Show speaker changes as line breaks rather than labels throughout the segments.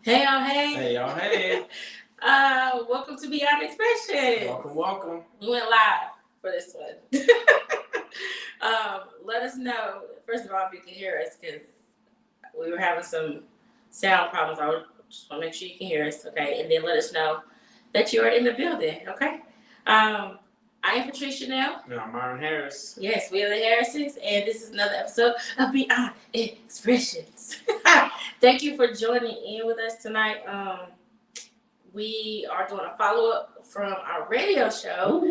Hey y'all, hey.
Hey y'all, hey.
Welcome to Beyond Expressions.
Welcome.
We went live for this one. Let us know, first of all, if you can hear us, because we were having some sound problems. I just want to make sure you can hear us, okay? And then let us know that you are in the building, okay? I am Patricia now.
And I'm Myron Harris.
Yes, we are the Harrises, and this is another episode of Beyond Expressions. Thank you for joining in with us tonight. We are doing a follow-up from our radio show.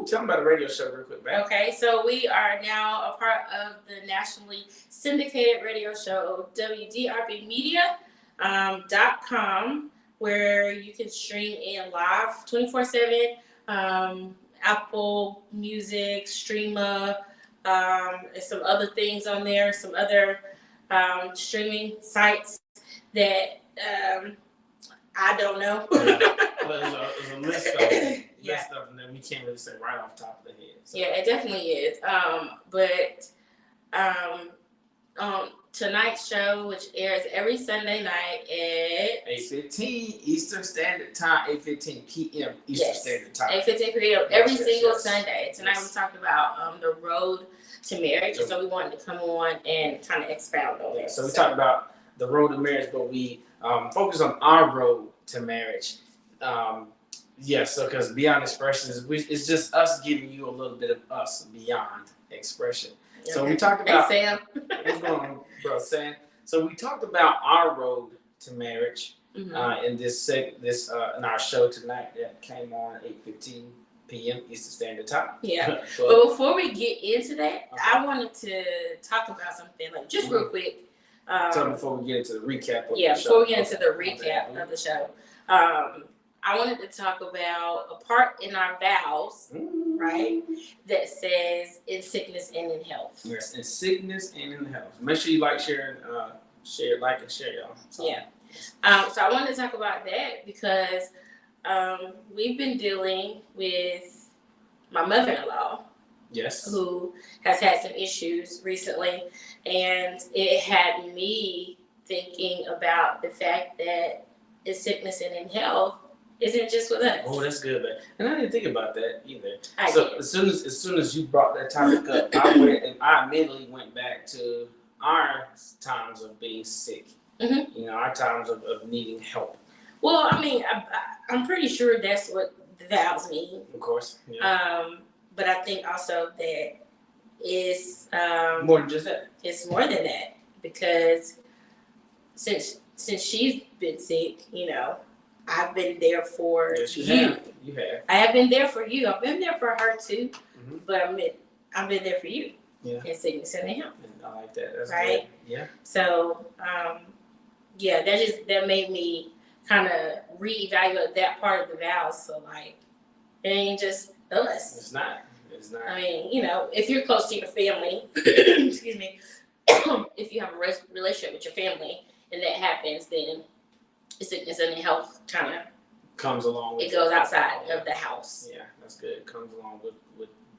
Tell them about the radio show real quick, man.
Okay, so we are now a part of the nationally syndicated radio show, WDRBmedia.com, where you can stream in live 24/7. Apple Music, Streama, and some other things on there, some other streaming sites that I don't know.
Well, there's a list of them that we can't really say right off the top of the head. So.
Yeah, it definitely is. But tonight's show, which airs every Sunday night at
8:15 Eastern Standard Time, 8:15 p.m. Eastern Standard Time.
8:15 p.m. every single Sunday. Tonight we talked about the road to marriage, and so we wanted to come on and kind of expound on it.
So we talked about the road to marriage, but we focus on our road to marriage. So because Beyond Expressions, it's just us giving you a little bit of us beyond expression. Okay. So we talked about.
Hey, Sam.
What's going on, bro, Sam? So we talked about our road to marriage in in our show tonight that came on 8:15 p.m. Eastern Standard Time.
Yeah. But before we get into that, I wanted to talk about something just real quick.
So before we get into the recap of the show.
Before we get into the recap of the show, I wanted to talk about a part in our vows, right, that says in sickness and in health.
Yes, in sickness and in health. Make sure you like, share, and share, y'all. So.
Yeah. So I wanted to talk about that because we've been dealing with my mother-in-law.
Yes.
Who has had some issues recently, and it had me thinking about the fact that in sickness and in health isn't just with us.
Oh, that's good, man. And I didn't think about that either.
I did.
As soon as you brought that topic up, I immediately went back to our times of being sick. Mm-hmm. You know, our times of needing help.
Well, I mean, I'm pretty sure that's what the vows mean.
Of course. Yeah.
But I think also that it's
more than just that.
It's more than that, because since she's been sick, I've been there for you.
You have.
I have been there for you. I've been there for her too, but I've been there for you.
Yeah.
In sickness and in health.
I like that. That's
right.
Good. Yeah.
So, that made me kind of reevaluate that part of the vows. So it ain't just us.
It's not.
I mean, if you're close to your family, excuse me, if you have a relationship with your family and that happens, then sickness and health kind of
comes along with
it. Goes outside of the house.
Yeah, that's good. It comes along with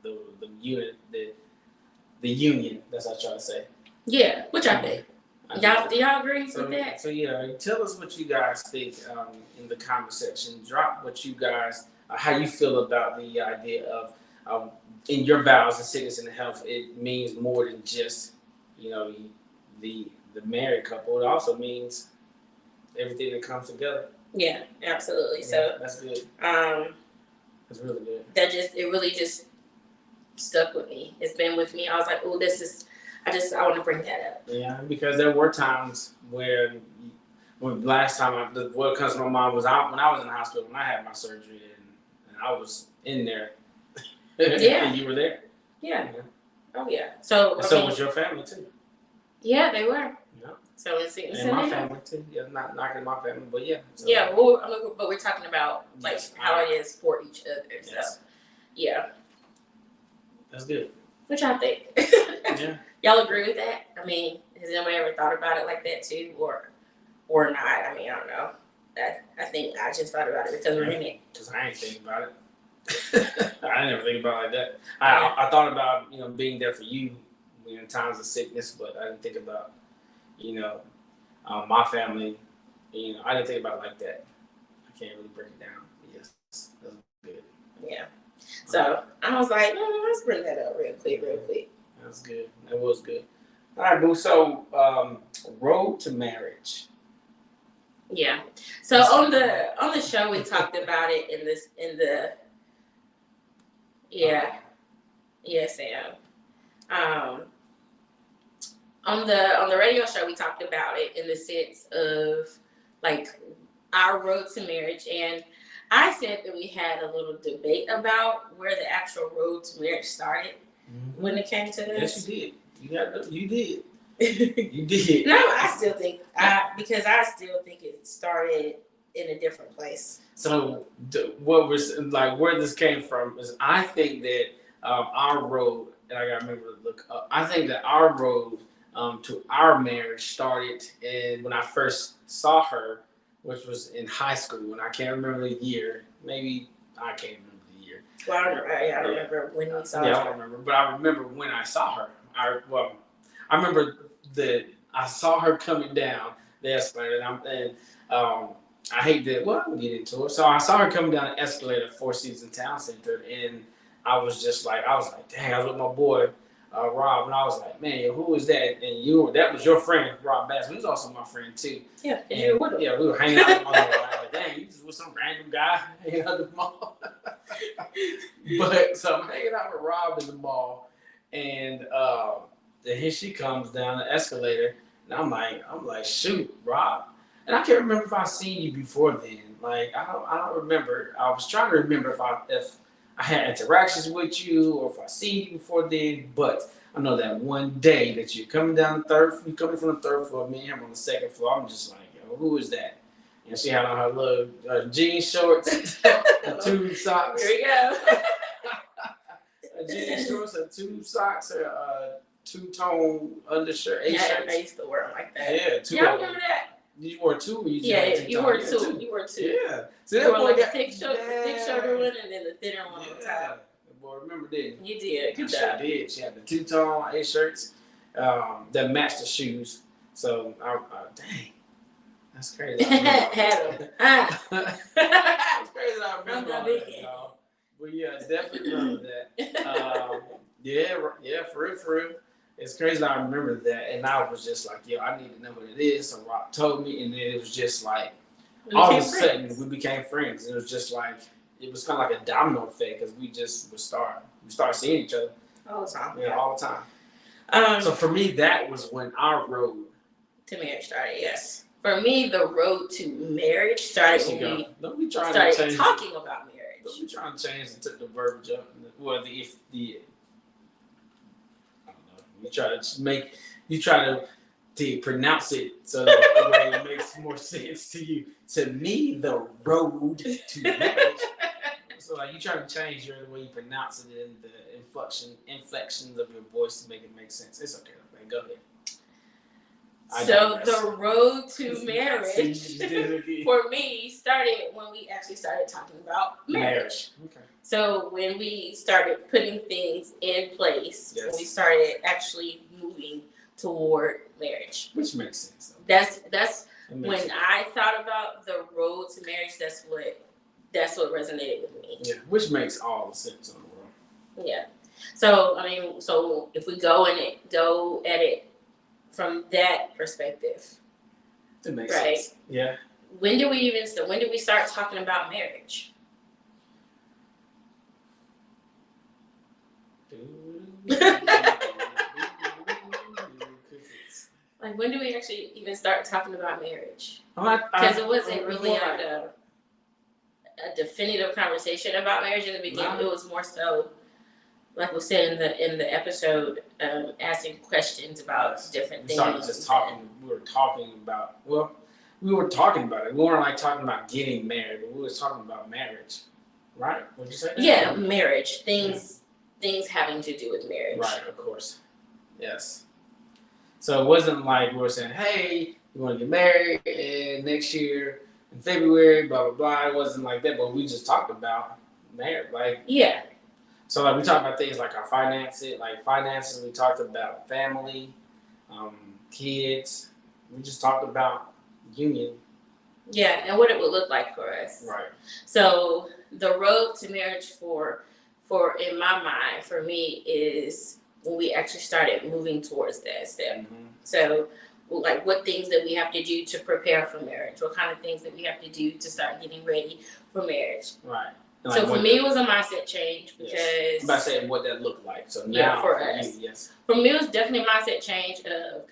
the unit, the union. That's what I try to say.
Yeah, which I think. Do y'all agree with that?
So tell us what you guys think in the comment section. Drop what you guys, how you feel about the idea of in your vows and sickness and health. It means more than just the married couple. It also means everything that comes together.
Yeah, absolutely.
Yeah,
so
that's good. That's really good.
It really just stuck with me. It's been with me. I was like, oh, I want to bring that up.
Yeah, because there were times when last time what comes to my mind was when I was in the hospital when I had my surgery and I was in there.
Yeah.
And you were there.
Yeah. Oh yeah. So
was your family too.
Yeah, they were.
Yeah.
So it's
and my family too. Yeah, not knocking my family, but yeah.
So. Yeah. Well, but we're talking about how it is for each other. So
yes.
Yeah.
That's good.
Which I think.
Yeah.
Y'all agree with that? I mean, has anybody ever thought about it like that too, or not? I mean, I don't know. I think I just thought about it because we're in it.
Because I ain't thinking about it. I never think about it like that. I thought about being there for you in times of sickness, but I didn't think about my family I didn't think about it like that. I can't really break it down. But yes, that was good.
Yeah. So I was like, let's bring that up real quick.
That was good. That was good. All right, boo. So, road to marriage.
Yeah. So on the show we talked about it in the Sam. On the radio show we talked about it in the sense of like our road to marriage, and I said that we had a little debate about where the actual road to marriage started when it came to this.
Yes, you did. You did. You did.
No, I still think it started in a different place.
So what was like where this came from is I think that our road, and I gotta remember to look up. I think that our road to our marriage started when I first saw her, which was in high school, and I can't remember the year. Maybe I can't remember the year.
Well, I don't remember when we saw her.
Yeah, I don't remember, but I remember when I saw her. I remember that I saw her coming down the escalator, and I hate that. Well, I'll get into it. So I saw her coming down the escalator at Four Seasons Town Center, and I was like, dang, I was with my boy Rob, and I was like, man, who is that? And that was your friend, Rob Bass. He was also my friend too.
Yeah,
and we were hanging out at the mall. I was like, dang, you just with some random guy hanging out at the mall. But so I'm hanging out with Rob in the mall, and then here she comes down the escalator, and I'm like, shoot, Rob. And I can't remember if I seen you before then. Like I don't remember. I was trying to remember if I had interactions with you or if I seen you before then. But I know that one day that you're coming down you coming from the third floor, me and him on the second floor. I'm just like, yo, who is that? And she had on her little jean shorts, and tube socks.
Here we go.
Jean shorts, and tube socks, her two-tone undershirt, A-shirts.
I used to wear them like that.
Yeah, two.
Y'all remember that?
You wore two? Or
You wore two. You wore two.
Yeah. So
you wore like a thick shoulder one and then the thinner one on top.
Boy, remember didn't
you? You did. Good
job.
She
did. She had the two-tone A-shirts that matched the shoes. So, dang. That's crazy.
Had them.
It's crazy that I remember all that, y'all. But yeah, definitely remember that. Yeah, for real. It's crazy that I remember that, and I was just like, yo, I need to know what it is. So Rob told me, and then it was just like, all of a sudden, we became friends. It was just like, it was kind of like a domino effect because we start seeing each other.
All the time.
Yeah, all the time. So for me, that was when our road
to marriage started, yes. For me, the road to marriage started when we started talking about marriage.
Don't be trying to change the verbiage up. Well, I don't know. You try to pronounce it so that it makes more sense to you. To me, the road to marriage. So like you try to change the way you pronounce it and the inflections of your voice to make it make sense. It's okay. Go ahead.
So the road to marriage for me started when we actually started talking about marriage.
Okay.
So when we started putting things in place,
yes.
when we started actually moving toward marriage.
Which makes sense.
That's when sense. I thought about the road to marriage, that's what resonated with me.
Yeah, which makes all the sense in the world.
Yeah. So if we go at it from that perspective,
it makes sense. Yeah.
When did we start talking about marriage? Like when do we actually even start talking about marriage? Because it wasn't really like a definitive conversation about marriage in the beginning. It was more so, like we said in the episode, asking questions about different things.
We were talking about it. We weren't like talking about getting married, but we were talking about marriage, right? What'd you say?
Yeah, marriage. Things having to do with marriage.
Right, of course. Yes. So it wasn't like we were saying, hey, we want to get married next year in February, blah, blah, blah. It wasn't like that, but we just talked about marriage.
Yeah.
So we talked about things like our finances. We talked about family, kids. We just talked about union
Yeah, and what it would look like for us.
Right.
So the road to marriage for in my mind for me is when we actually started moving towards that step.
Mm-hmm.
So like what things that we have to do to prepare for marriage, what kind of things that we have to do to start getting ready for marriage.
Right.
Like so for me, it was a mindset change because
I'm about to say what that looked like. So now
yeah, for us,
you, yes.
For me, it was definitely a mindset change because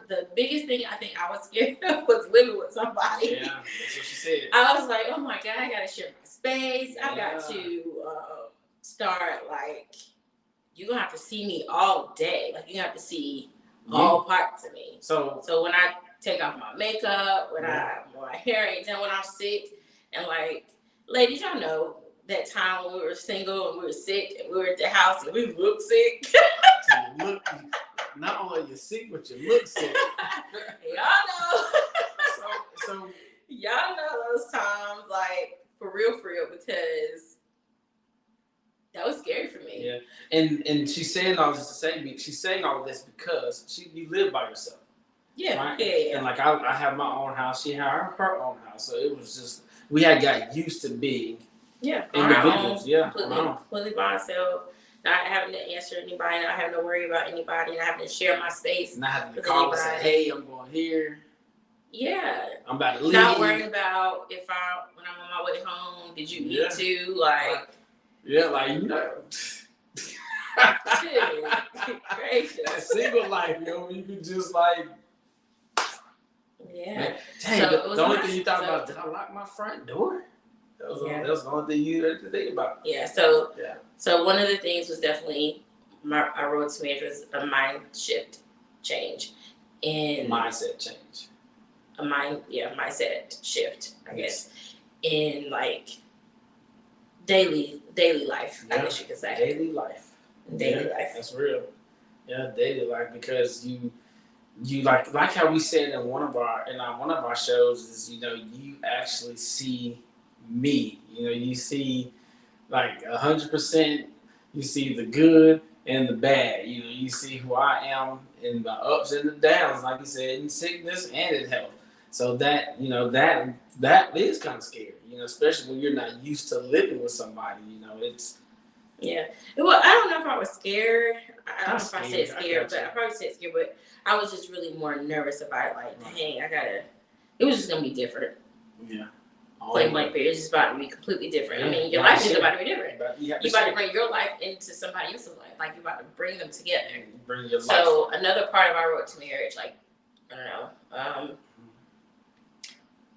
the biggest thing I think I was scared of was living with somebody.
Yeah, that's what she said.
I was like, oh my God, I got to share my space. I got to start like, you're going to have to see me all day. Like, you have to see all parts of me. So when I take off my makeup, when my hair ain't done, when I'm sick, and like, ladies, y'all know that time when we were single and we were sick and we were at the house and we looked sick.
You look, not only you're sick, but you look sick.
Y'all know.
So
y'all know those times, like, for real, because that was scary for me.
Yeah, and she's saying all this to say, she's saying all this because you live by yourself.
Yeah,
right?
Yeah.
And like I have my own house, she had her own house, so it was just we had got used to being individuals.
Completely by myself. Not having to answer anybody, not having to worry about anybody, not having to share my space.
Not having to call and say, hey, I'm going here.
Yeah.
I'm about to leave.
Not worrying about when I'm on my way home, did you eat too? Like.
Yeah, like, you know.
Shit. Gracious.
That single life, yo, you can just like.
Yeah.
Man, dang,
so
the only thing you thought about, did I lock my front door? That was the only thing you had to think about.
Yeah, so one of the things was definitely our road to marriage was a mindset change.
Mindset change.
Mindset shift, I guess. In like daily life, I guess you could say.
Daily life.
Daily life.
That's real. Yeah, daily life, because you like how we said in one of our shows is, you know, you actually see me. You know, you see like 100%. You see the good and the bad. You know, you see who I am in the ups and the downs, like you said, in sickness and in health. So that, you know, that is kind of scary. You know, especially when you're not used to living with somebody. You know, it's.
Yeah. Well, I don't know if I was scared. I don't know if I said scared, but I probably said scared, but I was just really more nervous about it. Like, dang, it was just going to be different.
Yeah.
Plain blank period. It's just about to be completely different. I mean, your life is about to be different. You're about to bring your life into somebody else's life. Like, you're about to bring them together.
Bring your life.
So, another part of our road to marriage, like, I don't know,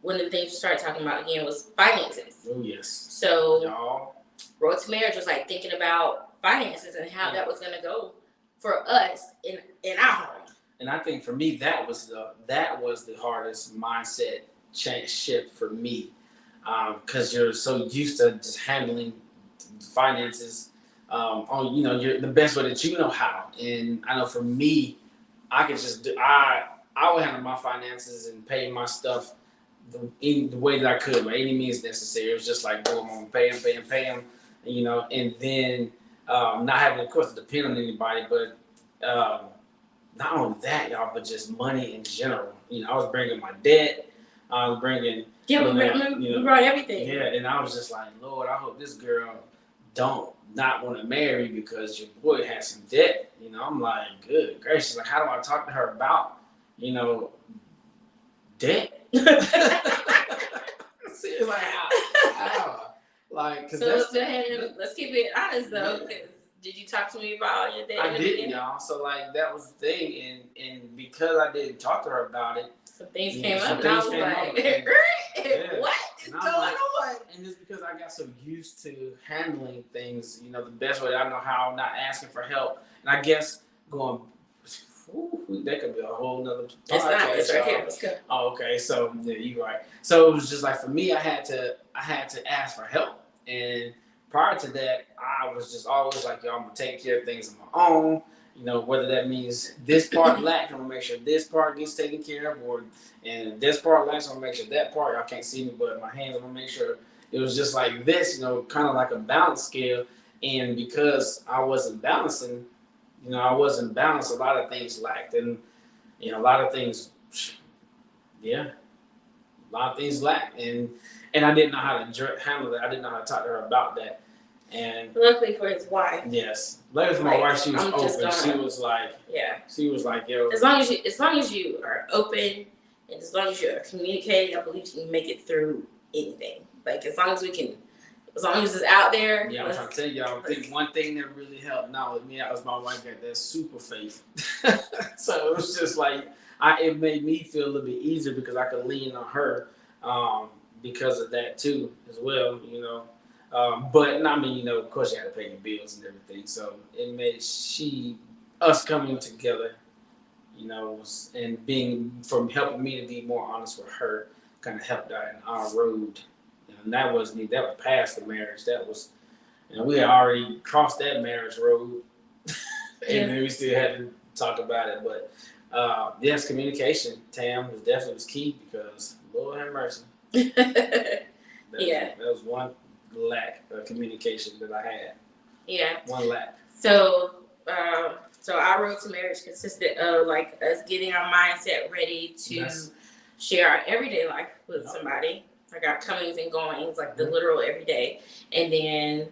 one of the things we started talking about again was finances.
Oh, yes.
So, road to marriage was like thinking about finances and how that was going to go for us in our home.
And I think for me, that was the hardest mindset shift for me, because you're so used to just handling finances on, you know, the best way that you know how. And I know for me, I could just I would handle my finances and pay my stuff in the way that I could by any means necessary. It was just like, boom, I'm gonna pay them, you know, and then not having, of course, to depend on anybody, but not only that, y'all, but just money in general. You know, I was bringing my debt. I was bringing.
Yeah, we brought everything.
Yeah, and I was just like, Lord, I hope this girl not want to marry me because your boy has some debt. You know, I'm like, good gracious, like, how do I talk to her about, you know, debt? See, like, how? Like, cause
so let's keep it honest though. Cause did you talk to me about all your debt?
I didn't, y'all. So like that was the thing, and because I didn't talk to her about it,
some things came up, and I was like, what is going on?
And it's because I got so used to handling things, you know, the best way I know how, not asking for help, and I guess going. That could be a whole nother podcast.
It's right here. Let's go.
Oh, okay. So yeah, you're right. So it was just like, for me, I had to ask for help. And prior to that, I was just always like, yo, I'm gonna take care of things on my own. You know, whether that means this part lacks, I'm gonna make sure this part gets taken care of, and this part lacks, I'm gonna make sure that part, y'all can't see me, but my hands, I'm gonna make sure it was just like this, you know, kind of like a balance scale. And because I wasn't balancing, a lot of things lacked, and you know, a lot of things, yeah, a lot of things lack, and I didn't know how to handle it. I didn't know how to talk to her about that. And
luckily for his wife.
yes, luckily for my wife, she was open. She was like, yo.
As long as you are open, and as long as you're communicating, I believe you can make it through anything. Like as long as it's out there.
Yeah, I'm trying to tell y'all. I think one thing that really helped out with me out was my wife got that super faith. So it was just like it made me feel a little bit easier because I could lean on her because of that too as well. But I mean, of course you had to pay your bills and everything. So it made us coming together, and being from helping me to be more honest with her, kind of helped out in our road. And that was past the marriage. That was, we had already crossed that marriage road, and then we still had to talk about it. But yes, communication, Tam, was key because Lord have mercy. That was one lack of communication that I had.
Yeah.
One lack.
So our road to marriage consisted of like us getting our mindset ready to share our everyday life with somebody. Like our comings and goings, like the literal everyday, and then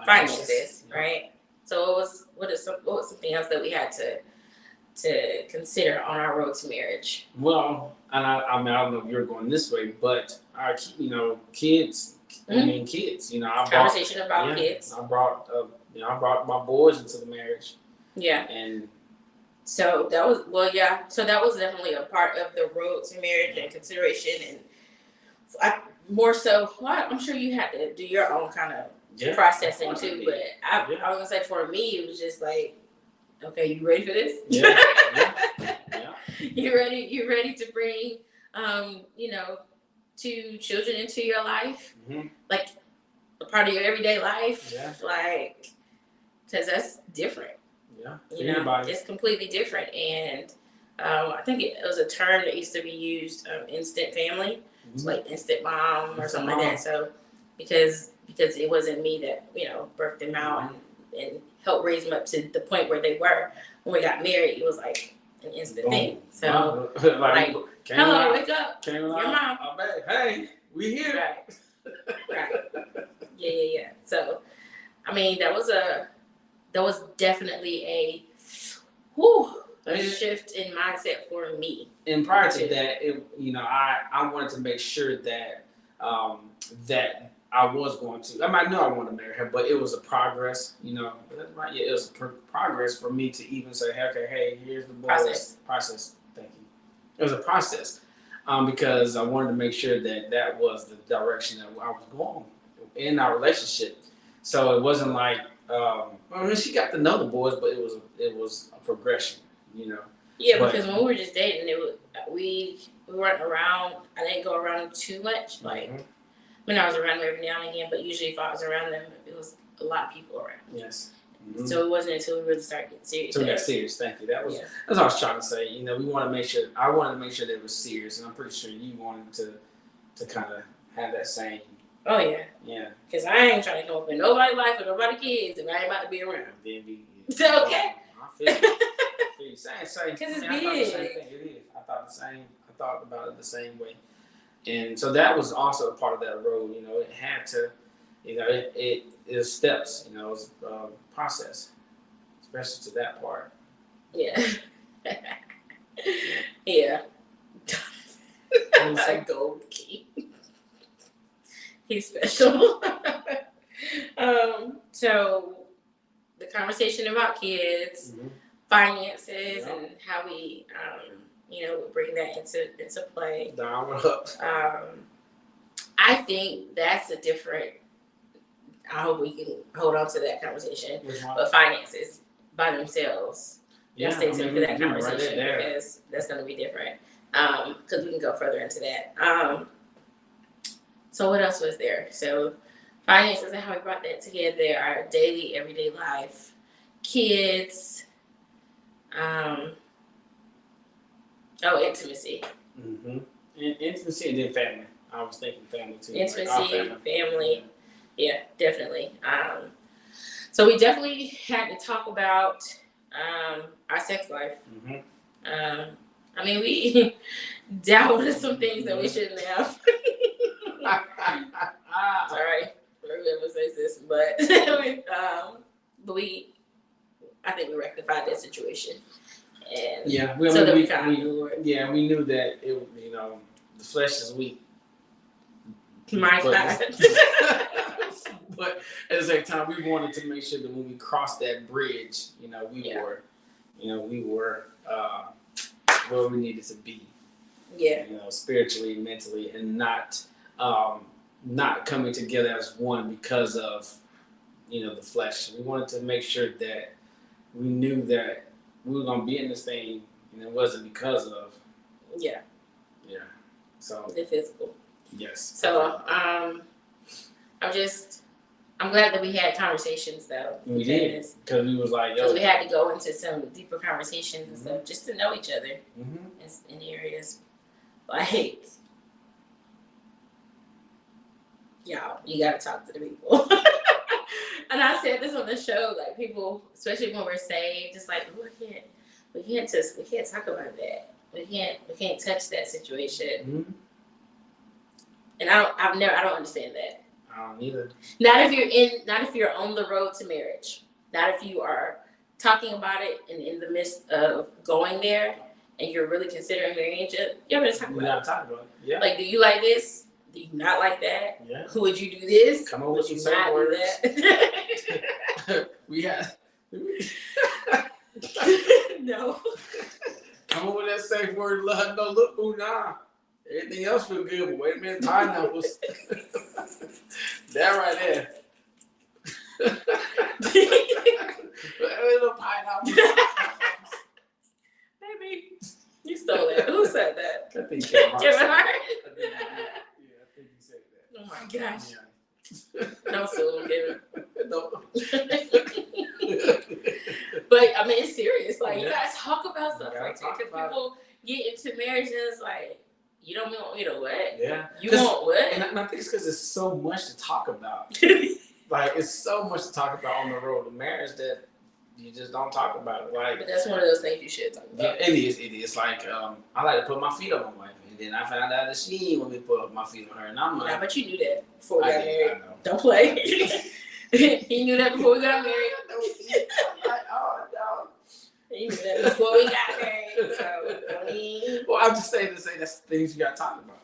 finances, right? So what was something else that we had to consider on our road to marriage?
Well, and I mean, I don't know if you're going this way, but our kids. I mean, kids.
Conversation about kids.
I brought my boys into the marriage. Yeah. And
so that was So that was definitely a part of the road to marriage and consideration and. More so, I'm sure you had to do your own kind of processing too, but I was gonna say for me, it was just like, okay, you ready for this? Yeah. You ready to bring, 2 children into your life, like a part of your everyday life, like, because that's different.
Yeah.
It's completely different, and I think it was a term that used to be used, instant family. It's like instant mom or something like that. So because it wasn't me that birthed them out and helped raise them up to the point where they were when we got married. It was like an instant thing. So like hello, wake up, your mom.
Hey, we here.
Right. Yeah. So I mean that was definitely a shift in mindset for me.
And prior to that, I wanted to make sure that that I was going to. I know I wanted to marry her, but it was a progress. It was a progress for me to even say, hey, here's the boys. Process. Thank you. It was a process because I wanted to make sure that was the direction that I was going in our relationship. So it wasn't like she got to know the boys, but it was a progression.
Yeah, because when we were just dating, we weren't around. I didn't go around them too much. Like when I was around them every now and again, but usually if I was around them, it was a lot of people around.
Yes.
So it wasn't until we really started getting serious.
So we got serious. Thank you. That's what I was trying to say. We want to make sure. I wanted to make sure that it was serious, and I'm pretty sure you wanted to kind of have that same.
Oh yeah. Yeah. Because I ain't trying to come up in nobody's life with nobody kids, and I ain't about to be around. Okay.
I feel you. Same.
Because it's big.
I thought the same thing. It is. I thought about it the same way. And so that was also a part of that road. It had to, it is steps. It was a process, especially to that part.
Yeah. Yeah. A gold key. He's special. So the conversation about kids, finances, and how we, bring that into play.
Down and up.
I think that's a different. I hope we can hold on to that conversation. But finances by themselves.
Yeah,
stay tuned for that conversation
because
that's going to be different. Because we can go further into that. So what else was there? So finances and how we brought that together, our daily, everyday life, kids, intimacy.
And intimacy and then family. I was thinking family too.
Intimacy, family. Yeah, definitely. So we definitely had to talk about our sex life. I mean, dabbled in some things that we shouldn't have. Sorry for whoever says this, but I think we rectified that situation. And
yeah,
we
knew that it, the flesh is weak.
My God.
But at the same time, we wanted to make sure that when we crossed that bridge, we were where we needed to be.
Yeah.
Spiritually, mentally, and not coming together as one because of the flesh. We wanted to make sure that we knew that we were going to be in this thing, and it wasn't because of.
Yeah.
Yeah. So.
The physical.
Yes.
So I'm glad that we had conversations though.
We did, because we was like,
because we had to go into some deeper conversations and stuff just to know each other in areas like, y'all, you gotta talk to the people. And I said this on the show, like people, especially when we're saved, just like we can't talk about that. We can't touch that situation. And I don't understand that.
I don't either.
Not if you're on the road to marriage. Not if you are talking about it and in the midst of going there and you're really considering marrying each other. You gotta talk about it. Yeah. Like, do you like this? Do you not like that?
Yeah.
Who would you do this?
Come on with some safe words. We have.
No.
Come on with that safe word. Love, no look, ooh, nah. Everything else feel good, but wait a minute, pineapples. That right there. Little pineapples.
Baby, you stole that. Who said that?
I think Kevin Hart.
Kevin Hart?
I think he said that.
Oh my gosh. Yeah. No, so Kevin.
No.
But I mean, it's serious. Like, you guys talk about stuff like that. Because people get into marriage and it's like, you don't want me to what?
Yeah.
You want what?
And I think it's because there's so much to talk about. Like, it's so much to talk about on the road to marriage that you just don't talk about it. Like,
but that's one of those things you should talk about.
Yeah, it is. Like, I like to put my feet on my wife. And then I found out that she didn't want me to put my feet on her. And I'm like...
Nah, but you knew that before we got married.
I know.
Don't play. He knew that before we got married.
Like, oh, no.
He knew that before we got married. So,
well, I'm just saying to say that's things you got to talk about,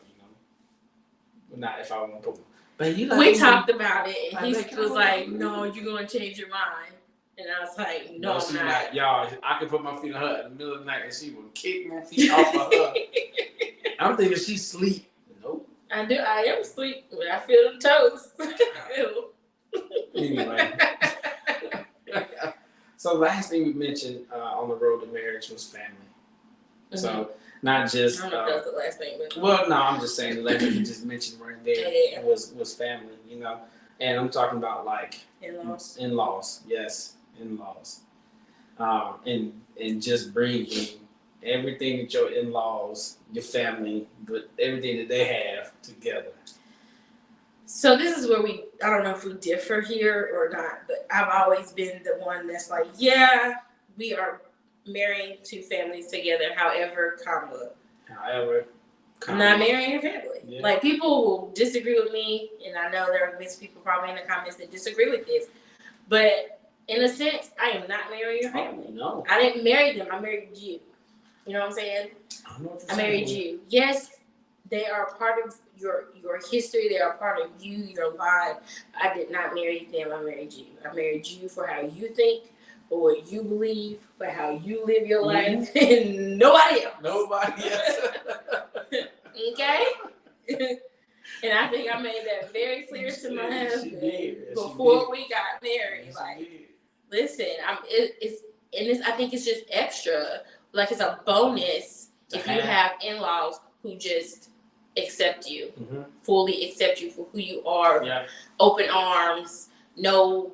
But not if I want to put... But you like...
We talked about it, and he was like, no, you're going to change your mind. And I was like, no, I'm not.
Y'all, I could put my feet on her in the middle of the night and she would kick my feet off of her. I'm thinking she sleep. Nope.
I am asleep, but I feel the toes.
Anyway. So last thing we mentioned on the road to marriage was family. Mm-hmm. So not just...
I don't know if that's the last thing. But...
Well, no, I'm just saying the last thing you just mentioned right there was family, And I'm talking about like...
In-laws.
In-laws, yes. In-laws. And just bringing everything that your in-laws, your family, but everything that they have together.
So this is where I don't know if we differ here or not, but I've always been the one that's like, yeah, we are marrying two families together, however, I'm not marrying your family. Yeah. Like, people will disagree with me, and I know there are many people probably in the comments that disagree with this, but in a sense, I am not marrying your family.
No.
I didn't marry them. I married you. You know what I'm saying? I married you. Yes, they are part of your history. They are part of you, your life. I did not marry them. I married you. I married you for how you think, for what you believe, for how you live your life, and nobody else.
Nobody else.
Okay? And I think I made that very clear to my husband before we got married. Listen, I think it's just extra. Like, it's a bonus if you have in-laws who just accept you, fully accept you for who you are, open arms, no,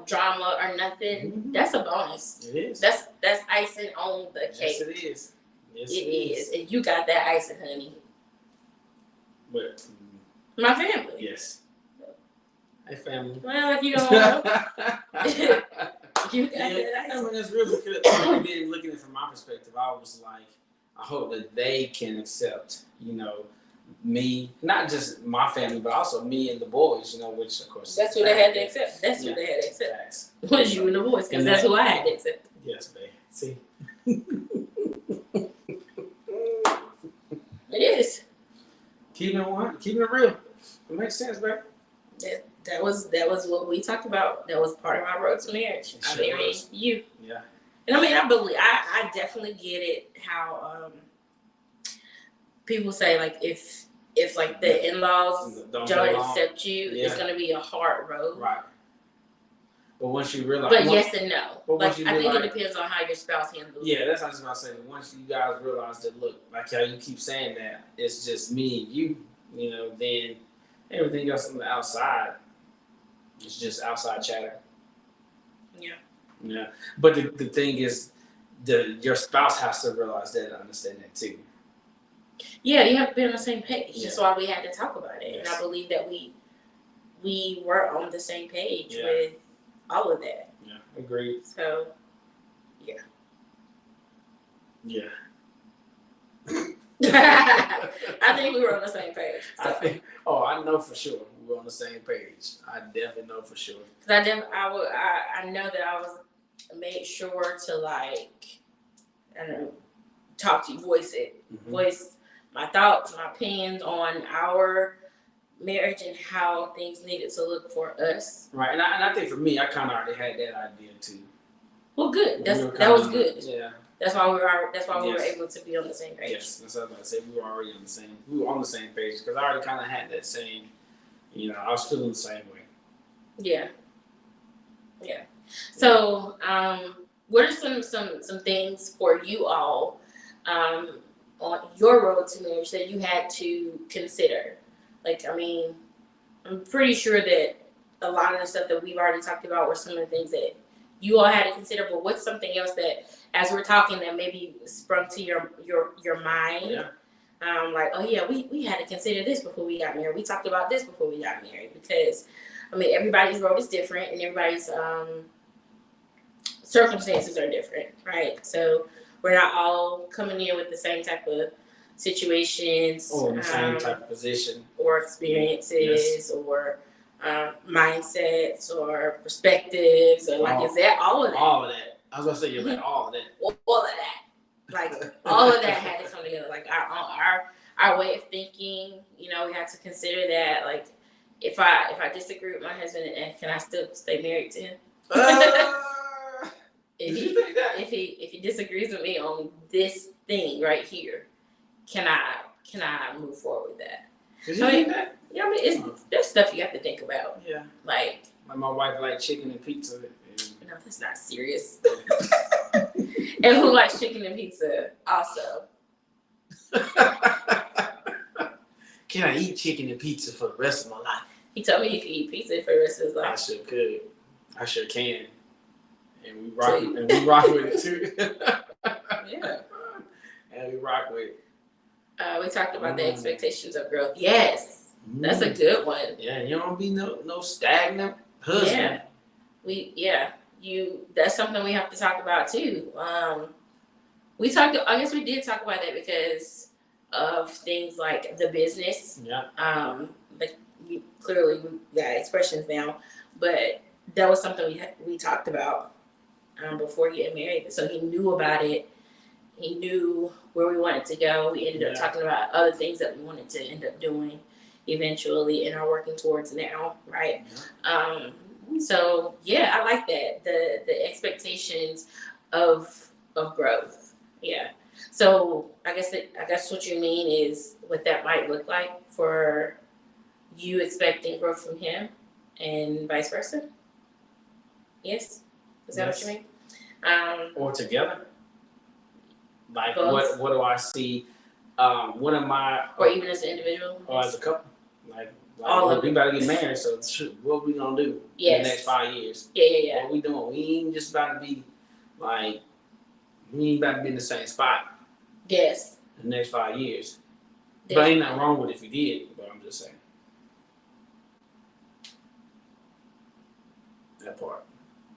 drama or nothing. That's a bonus.
It is.
That's icing on the cake.
Yes, it is. Yes,
it is. And you got that icing, honey.
But
my family.
Yes. Hey, family.
Well, if you don't know. You got that icing.
I mean, it's really good. Looking at it from my perspective, I was like, I hope that they can accept, me, not just my family, but also me and the boys, which of course.
That's what they had to accept. That's what they had to accept.
Facts.
Was you and the boys, because that's who I had to accept.
Yes, babe. See.
It is.
Keeping it real. It makes sense, babe.
That was what we talked about. That was part of my road to marriage. I married you.
Yeah.
And I mean, I definitely get it. How people say, like, if like the in-laws don't accept you, it's gonna be a hard road.
Right. But once you realize,
but yes and no.
But
like, I think it depends on how your spouse handles it.
Yeah, that's what I was about to say. Once you guys realize that, look, like how you keep saying that, it's just me and you, then everything else on the outside is just outside chatter.
Yeah.
Yeah. But the thing is, your spouse has to realize that and understand that too.
Yeah, you have to be on the same page.
Yeah.
That's why we had to talk about it.
Yes.
And I believe that we were on the same page with all of that.
Yeah, agreed.
So, yeah.
Yeah.
I think we were on the same page. So.
I know for sure we were on the same page. I definitely know for sure.
Cause I know that I was made sure to, like, I don't know, talk to you, voice my thoughts, my opinions on our marriage and how things needed to look for us.
Right, and I think for me, I kind of already had that idea too.
Well, good. That was good.
Yeah.
That's why we were able to be on the same page.
Yes, that's what I was about to say. We were on the same page because I already kind of had that same. I was feeling the same way.
Yeah. Yeah. So, what are some things for you all on your road to marriage that you had to consider? Like, I mean, I'm pretty sure that a lot of the stuff that we've already talked about were some of the things that you all had to consider, but what's something else that, as we're talking, that maybe sprung to your mind?
Yeah.
Like, oh yeah, we had to consider this before we got married. We talked about this before we got married, because, I mean, everybody's road is different and everybody's circumstances are different, right? So we're not all coming in with the same type of situations
or the same type of position
or experiences or mindsets or perspectives, or like, is that all of that?
All of that. I was gonna say, like, all of that.
All of that. Like, all of that had to come together. Like, our way of thinking, we had to consider that. Like, if I disagree with my husband, and can I still stay married to him? If he disagrees with me on this thing right here, can I move forward with that? Yeah, I mean, there's stuff you have to think about.
Yeah.
Like
my wife likes chicken and pizza.
No, that's not serious. And who likes chicken and pizza also?
Can I eat chicken and pizza for the rest of my life?
He told me he could eat pizza for the rest of his life.
I sure could. I sure can. And we rock with it too.
Yeah.
And we rock with it.
We talked about the expectations of growth. Yes. That's a good one.
Yeah, you don't be no stagnant husband.
Yeah. That's something we have to talk about too. I guess we did talk about that because of things like the business.
Yeah.
Like we got Xpressions now, but that was something we talked about before getting married. So he knew about it. He knew where we wanted to go. We ended up talking about other things that we wanted to end up doing eventually and are working towards now, right?
Yeah.
So yeah, I like that. The expectations of growth. Yeah. So I guess what you mean is what that might look like for you expecting growth from him and vice versa. Yes? Is that what you mean?
Or together? Like
both.
What do I see? What am I?
Or even as an individual?
Or as a couple? Like
all of
we about to get married, so what we gonna do in the next 5 years?
Yeah.
What we doing? We ain't just about to be like, we ain't about to be in the same spot.
Yes.
In the next 5 years.
Definitely.
But ain't nothing wrong with it if we did, but I'm just saying. That part.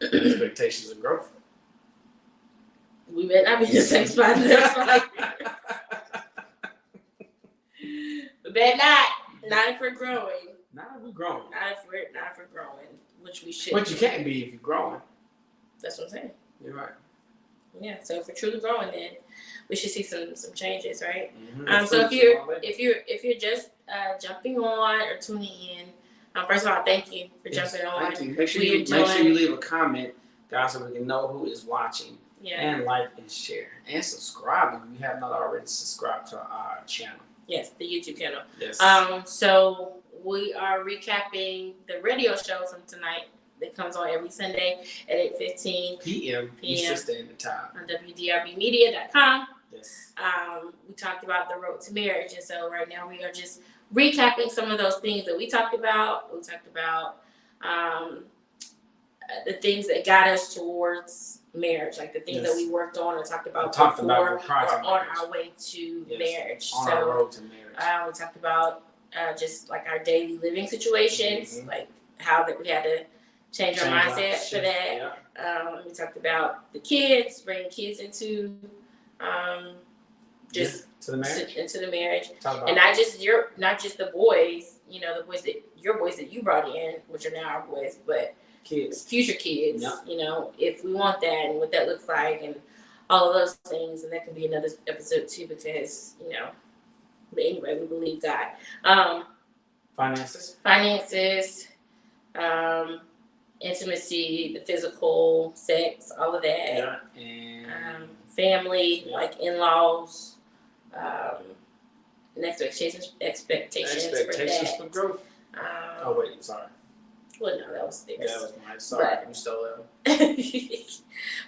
Expectations of growth.
We better not be in the same spot in the next 5 years. bet not. Not if we're growing.
Not if we're growing.
Not if we're growing, which we should.
But you can't be if you're growing.
That's what I'm saying.
You're right.
Yeah. So if we're truly growing, then we should see some changes, right?
Mm-hmm.
So if you're just jumping on or tuning in, first of all, thank you for jumping on.
Thank you. Make sure you leave a comment, guys, so we can know who is watching.
Yeah.
And like and share and subscribe if you have not already subscribed to our channel.
Yes, the YouTube channel.
Yes.
So we are recapping the radio show from tonight that comes on every Sunday at 8:15
p.m. Eastern Standard Time
on WDRBmedia.com.
Yes.
We talked about the road to marriage, and so right now we are just recapping some of those things that we talked about. We talked about the things that got us towards marriage, like the things that we worked on and talked about before we're on our way to marriage.
On our road to marriage.
We talked about just like our daily living situations, like how that we had to change our mindset for that. Yeah. We talked about the kids, bringing kids into into the marriage, and not just the boys, the boys that you brought in, which are now our boys, but
kids,
future kids. Yeah. If we want that and what that looks like and all of those things, and that can be another episode too, because but anyway, we believe God. Finances, intimacy, the physical, sex, all of that.
Yeah. And
family, like in-laws, and expectations for that.
For growth. Oh wait, sorry.
Well, no, that was theirs.
Yeah, that was mine. Sorry, you stole that one.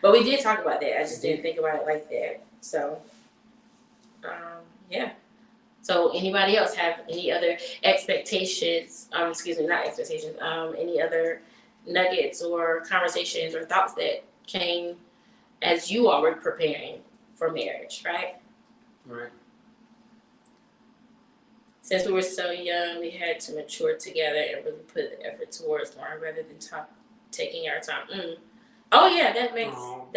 But we did talk about that. I just didn't think about it like that. So, yeah. So, anybody else have any other expectations? Not expectations. Any other nuggets or conversations or thoughts that came as you all were preparing for marriage, right?
Right.
Since we were so young, we had to mature together and really put the effort towards one rather than taking our time. Oh yeah, that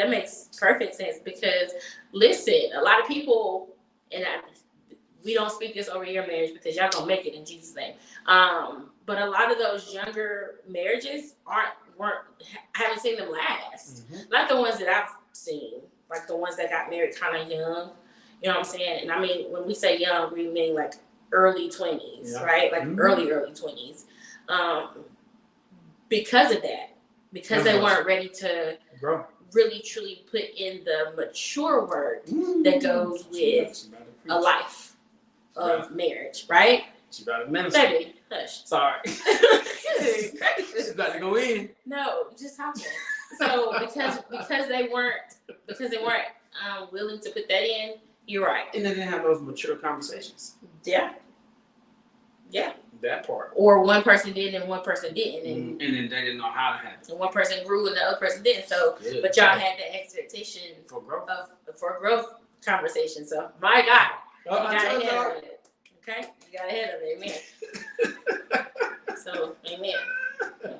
makes perfect sense, because listen, a lot of people, and we don't speak this over your marriage because y'all gonna make it in Jesus' name. But a lot of those younger marriages I haven't seen them last. Mm-hmm. Not the ones that I've seen, like the ones that got married kind of young. You know what I'm saying? And I mean, when we say young, we mean like early 20s, right? Like early 20s. Because of that. Because they weren't ready to really truly put in the mature work that goes with a life of marriage, right?
She about to minister.
Baby, hush.
Sorry. She's about to go in.
No, just talking. So because they weren't willing to put that in, you're right.
And they didn't have those mature conversations.
Yeah. Yeah.
That part.
Or one person did and one person didn't.
And then they didn't know how to have it.
And one person grew and the other person didn't. So, but y'all had the expectation for growth conversation. So, my God, you got ahead of it. Okay? You got ahead of it. Amen. So, amen.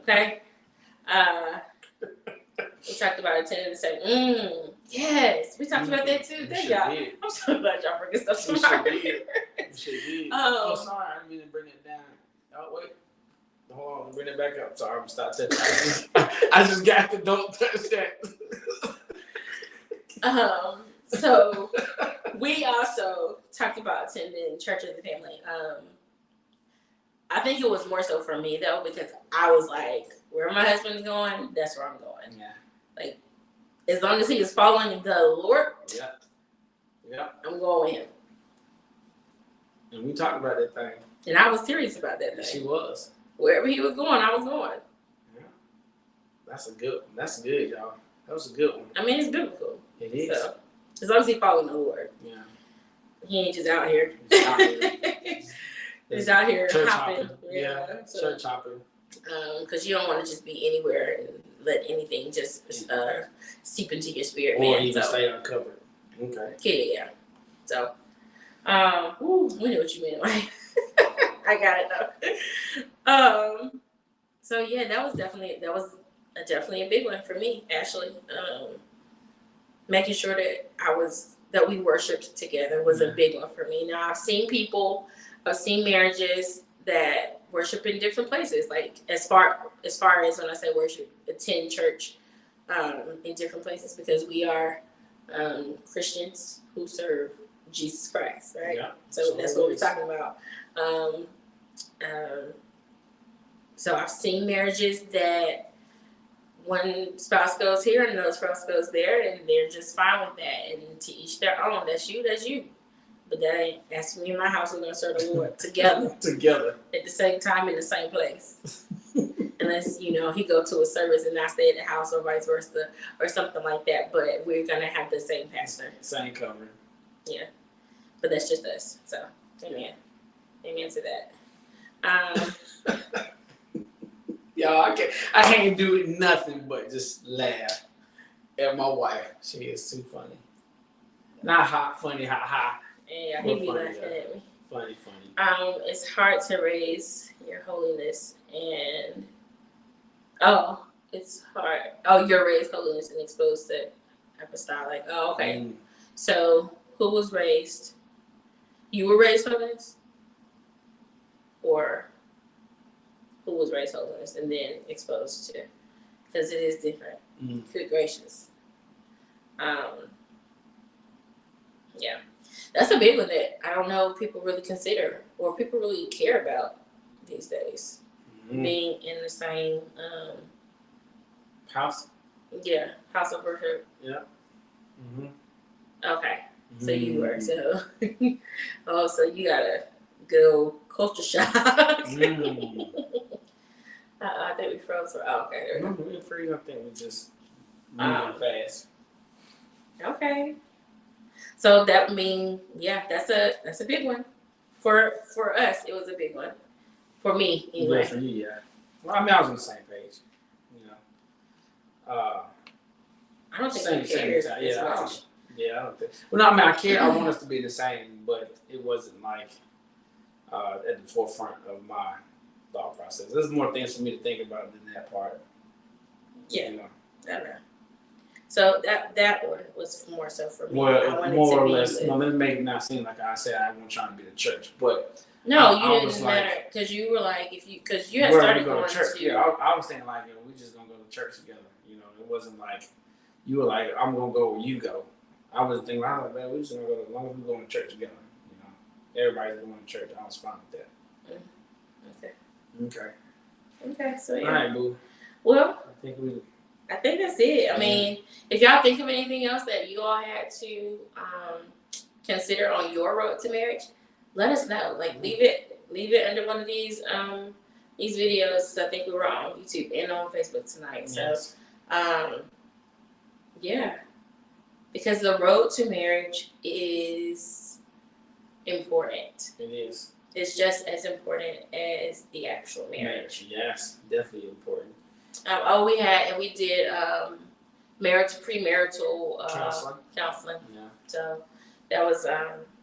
Okay? We talked about attending the second. Yes, we talked about that too. Thank y'all. I'm so glad y'all bringing stuff to my
We sure did. Oh, sorry, I didn't mean to bring it down. Oh, wait. Hold on, bring it back up. Sorry, I'm stop touching. I just got to don't touch that.
So we also talked about attending church as a family. I think it was more so for me though, because I was like, where my husband's going, that's where I'm going.
Yeah.
Like, as long as he is following the Lord, I'm going with him.
And we talked about that thing.
And I was serious about that thing.
She was.
Wherever he was going, I was going.
Yeah. That's good, y'all. That was a good one.
I mean, it's biblical.
It is.
So, as long as he's following the Lord.
Yeah.
He ain't just out here. He's out here hopping.
Yeah. Church hopping.
Because you don't want to just be anywhere and let anything just seep into your spirit,
or
man.
Or even stay uncovered. Okay.
Yeah. So, we knew what you meant, right? I got it though. So yeah, that was definitely a big one for me, Ashley. Making sure that we worshiped together was a big one for me. Now I've seen people I've seen marriages that worship in different places. Like as far as when I say worship, attend church in different places because we are Christians who serve Jesus Christ, right?
Yeah.
So that's what we're talking about. So I've seen marriages that one spouse goes here and another spouse goes there, and they're just fine with that. And to each their own. That's you. That's you. But that's me and my house. We're gonna serve the Lord together.
Together.
At the same time in the same place. Unless he go to a service and I stay at the house, or vice versa, or something like that. But we're gonna have the same pastor.
Same covering.
Yeah. But that's just us. So amen. Amen to that.
Y'all, I can't do nothing but just laugh at my wife. She is too funny. Not hot, funny, hot.
Yeah, he be laughing at me.
Funny.
It's hard to raise your holiness and it's hard. Oh, you're raised holiness and exposed to apostolic. Oh, okay. So who was raised? You were raised holiness? Or who was raised holiness and then exposed to? Because it is different. Good gracious. Yeah. That's a big one that I don't know if people really consider or people really care about these days. Being in the same
house?
Yeah, house of worship.
Yeah.
Okay. So you were. So so you got a good old culture shock. I think we froze for okay. There we
go. Freeze, I think we just moving fast.
Okay. So that means that's a big one. For us, it was a big one. For me, anyway.
Yeah, for you, yeah. Well, I mean, I was on the same page.
I don't think you cared as much.
I don't think. Well, no, I mean, I care. I want us to be the same, but it wasn't like at the forefront of my thought process. There's more things for me to think about than that part.
Yeah. I know. So that one was more so for me.
Well, more or less. No, let me make it not seem like I said I wasn't trying to be the church, but
no, you didn't matter because you were like because you had started going to church.
Yeah, I was thinking like we just gonna go to church together. It wasn't like you were like I'm gonna go where you go. I was thinking like man, we just gonna go as long as we go to church together. Everybody's going to church. I was fine with that. Okay. So yeah. All right, boo.
Well, I think that's it. I mean, if y'all think of anything else that you all had to consider on your road to marriage, let us know. Like, leave it under one of these videos. So I think we were on YouTube and on Facebook tonight. So, yeah, because the road to marriage is important.
It is.
It's just as important as the actual marriage.
Yes, definitely important.
We did premarital counseling.
Yeah.
So that was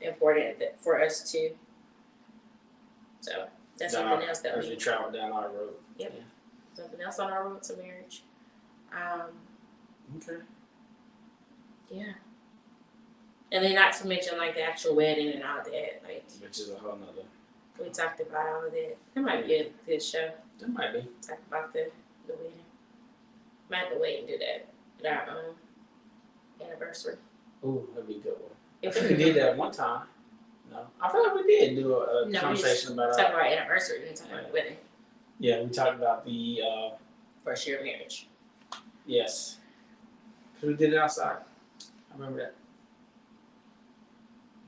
important for us too. So that's something else that
we traveled down our road.
Yep. Yeah. Something else on our road to marriage.
Okay.
Yeah. And then not to mention like the actual wedding and all that, like
which is a whole nother.
We talked about all of that. That might be a good show.
That might be.
Talk about the wedding. Might have to wait and do that at our anniversary.
Ooh, that'd be a good one. I think we did that one time. No, I feel like we did do a conversation about
talk about our anniversary. We didn't talk about the wedding.
Yeah, we talked about the
first year of marriage.
Yes, because we did it outside. I remember that.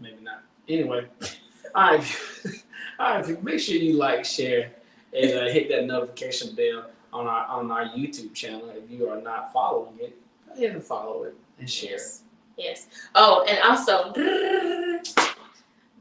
Maybe not. Anyway, all right. Make sure you like, share, and hit that notification bell on our YouTube channel. If you are not following it, go ahead and follow it and share.
Yes. Oh, and also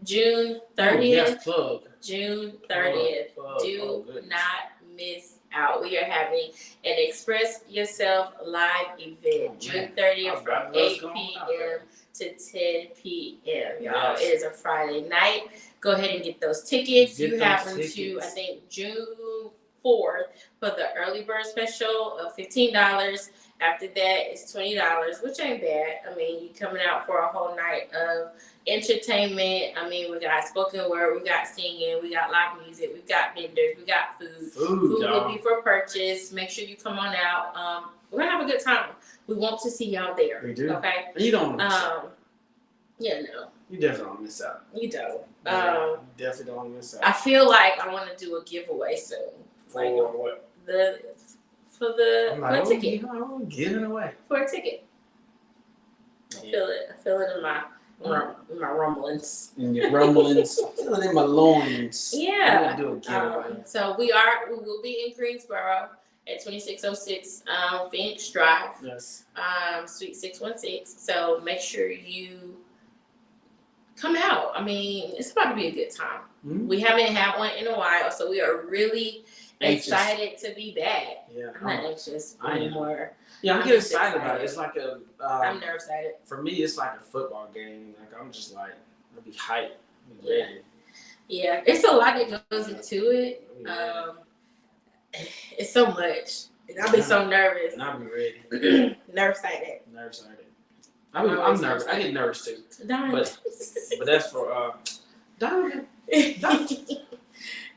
June 30th.
Yes, plug.
June 30th. Do not miss out. We are having an Express Yourself live event. June 30th from 8 p.m. to 10 p.m. Y'all, it is a Friday night. Go ahead and get those tickets. You have until I think June 4th for the early bird special of $15. After that, it's $20, which ain't bad. I mean, you're coming out for a whole night of entertainment. I mean, we got spoken word, we got singing, we got live music, we got vendors, we got food. Food will be for purchase. Make sure you come on out. We're gonna have a good time. We want to see y'all there.
We do.
Okay.
You don't miss out.
Yeah, no.
You definitely don't miss out.
You don't.
You definitely don't miss out.
I feel like I want to do a giveaway soon.
For what?
For a ticket.
I'm giving away.
For a ticket. I feel it in my rumblings.
In your rumblings. I feel it in my loins.
Yeah.
Do a giveaway.
So we will be in Greensboro at 2606 Phoenix Drive.
Yes.
Suite 616. So make sure you come out. I mean, it's about to be a good time. Mm-hmm. We haven't had one in a while, so we are really excited to be back.
Yeah.
I'm not anxious anymore.
Yeah, I'm getting excited about it. It's like a.
I'm nerve excited.
For me, it's like a football game. Like I'm just like, I'll be hyped. I'll be ready.
Yeah, it's a lot that goes into it. It's so much. I'll be so nervous.
And I'll be ready.
Nerve excited.
I'm nervous. I get nervous too. But that's for Donovan.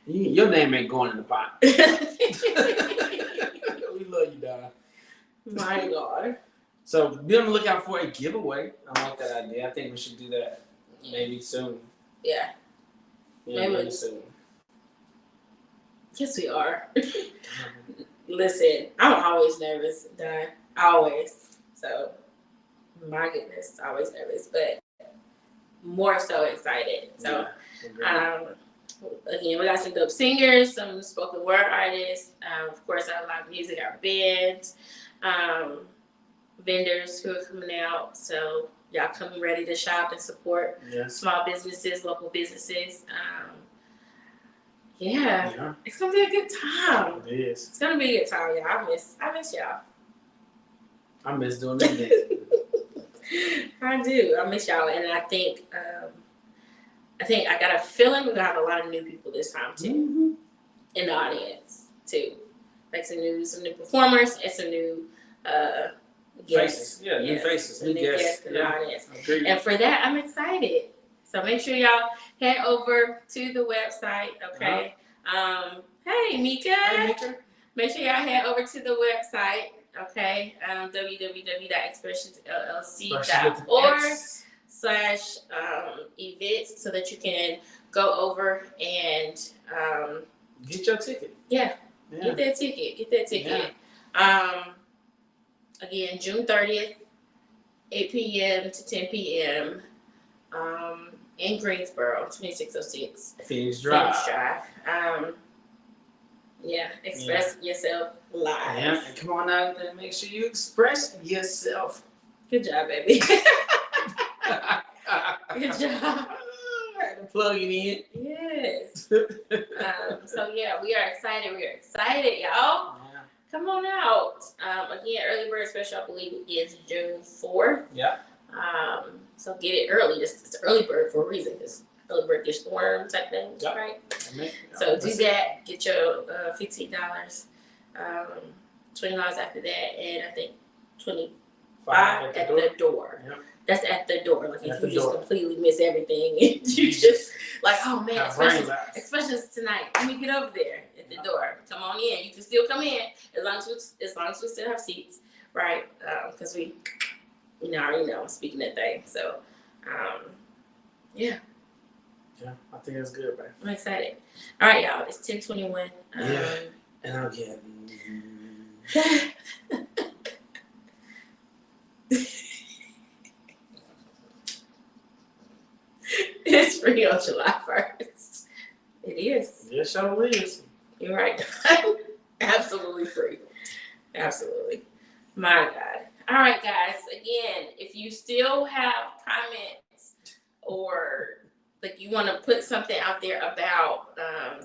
Your name ain't going in the pot. We love you, Donna.
My God.
So be on the lookout for a giveaway. I like that idea. I think we should do that maybe soon.
Yeah.
Maybe soon.
Yes, we are. Listen, I'm always nervous, Don. Always. So, my goodness, always nervous, but more so excited. So, again, we got some dope singers, some spoken word artists, of course, our live music, our bands, vendors who are coming out. So, y'all come ready to shop and support small businesses, local businesses. Yeah, it's gonna be a good time.
It is.
It's gonna be a good time, y'all. I miss y'all.
I miss doing it.
I do. I miss y'all, and I think I got a feeling we're gonna have a lot of new people this time too, in the audience too, like some new performers and some new guests.
Faces. Yeah, new faces, new guests
in the audience. And for that, I'm excited. So make sure y'all head over to the website, okay? Hey, Mika.
Hey, Mika.
Make sure y'all head over to the website, okay? www.xpressions.org/events so that you can go over and
get your ticket.
Yeah. Get that ticket. Yeah. Again, June 30th, 8 p.m. to 10 p.m. In Greensboro, 2606
Phoenix Drive.
Express yourself live.
Yeah, and come on out and make sure you express yourself.
Good job, baby. Good job.
I had to plug it in.
Yes. So yeah, we are excited. Y'all. Yeah. Come on out. Again, early bird special, I believe, is June 4th.
Yeah.
So get it early. It's early bird for a reason, because early bird gets the worm type thing, right? So do that. Get your $15, $20 after that, and I think $25 at the door. Yep. That's at the door. Like if you just completely miss everything, and you just like, oh man, Xpressions tonight. Let me get over there at the door. Come on in. You can still come in as long as we still have seats, right? Because we. Already know I'm speaking that thing. So, yeah.
Yeah, I think that's good, man.
I'm excited. All right, y'all. It's 10:21.
And I'll get.
It's free on July 1st. It is.
Yes, sure is.
You're right. Absolutely free. Absolutely. My God. All right, guys. Again, if you still have comments or like you want to put something out there about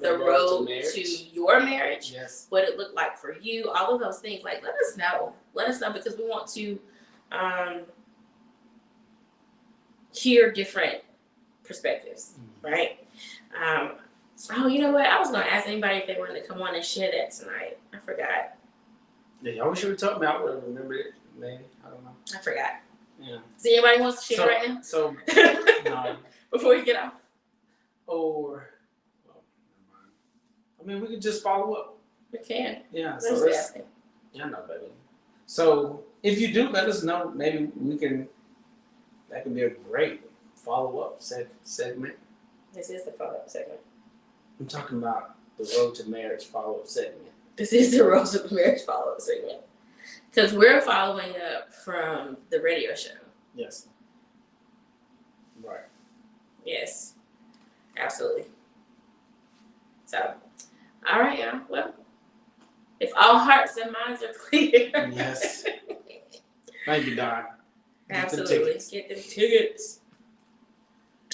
the road to your marriage, what it looked like for you, all of those things, like let us know. Let us know, because we want to hear different perspectives, right? Oh, you know what? I was going to ask anybody if they wanted to come on and share that tonight. I forgot.
Yeah, I wish you would tell me. I would have remembered it. Maybe. I don't know.
I forgot.
Yeah.
Does anybody wants to share right now?
So no.
Before we get off.
Or I mean, we could just follow up.
We can.
Yeah.
Let's
So
ask him.
yeah, no, baby. So if you do, let us know. Maybe we can. That could be a great follow-up segment.
This is the follow-up segment.
I'm talking about the Road to Marriage follow-up segment.
This is the Road to Marriage follow-up segment. Because we're following up from the radio show.
Yes. Right.
Yes. Absolutely. So, all right, y'all. Well, if all hearts and minds are clear.
Yes. Thank you, Don.
Absolutely. Get them tickets.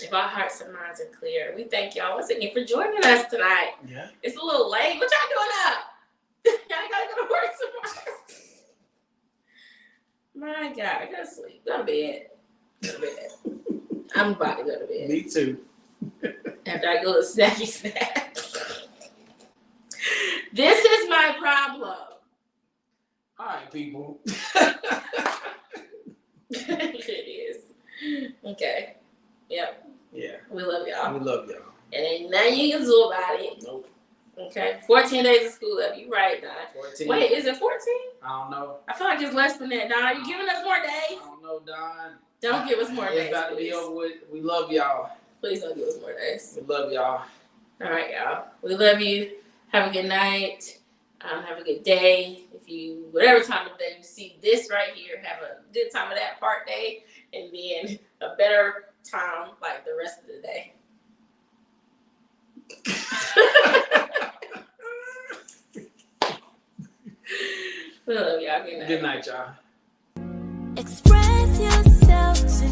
If our hearts and minds are clear, we thank y'all once again for joining us tonight.
Yeah.
It's a little late. What y'all doing up? Y'all gotta go to work tomorrow. My God, I gotta sleep. Go to bed. Go to bed. I'm about to go to bed.
Me too.
After I go to snacky snack. This is my problem.
All right, people.
It is. Okay. Yep.
Yeah.
We love y'all.
We love y'all.
And ain't nothing you can do about it.
Nope.
Okay. 14 days of school left. You right, Don.
14.
Wait, is it 14?
I don't know.
I feel like it's less than that, Don. You giving us more
I
days?
don't know, Don.
Don't give us more days.
It's about to be
please.
over with. We love y'all.
Please don't give us more days.
We love y'all.
All right, y'all. We love you. Have a good night. Have a good day. If you, whatever time of day you see this right here, have a good time of that part day, and then a better time like the rest of the day. We love y'all. Good night.
Good night, y'all.
Express yourself.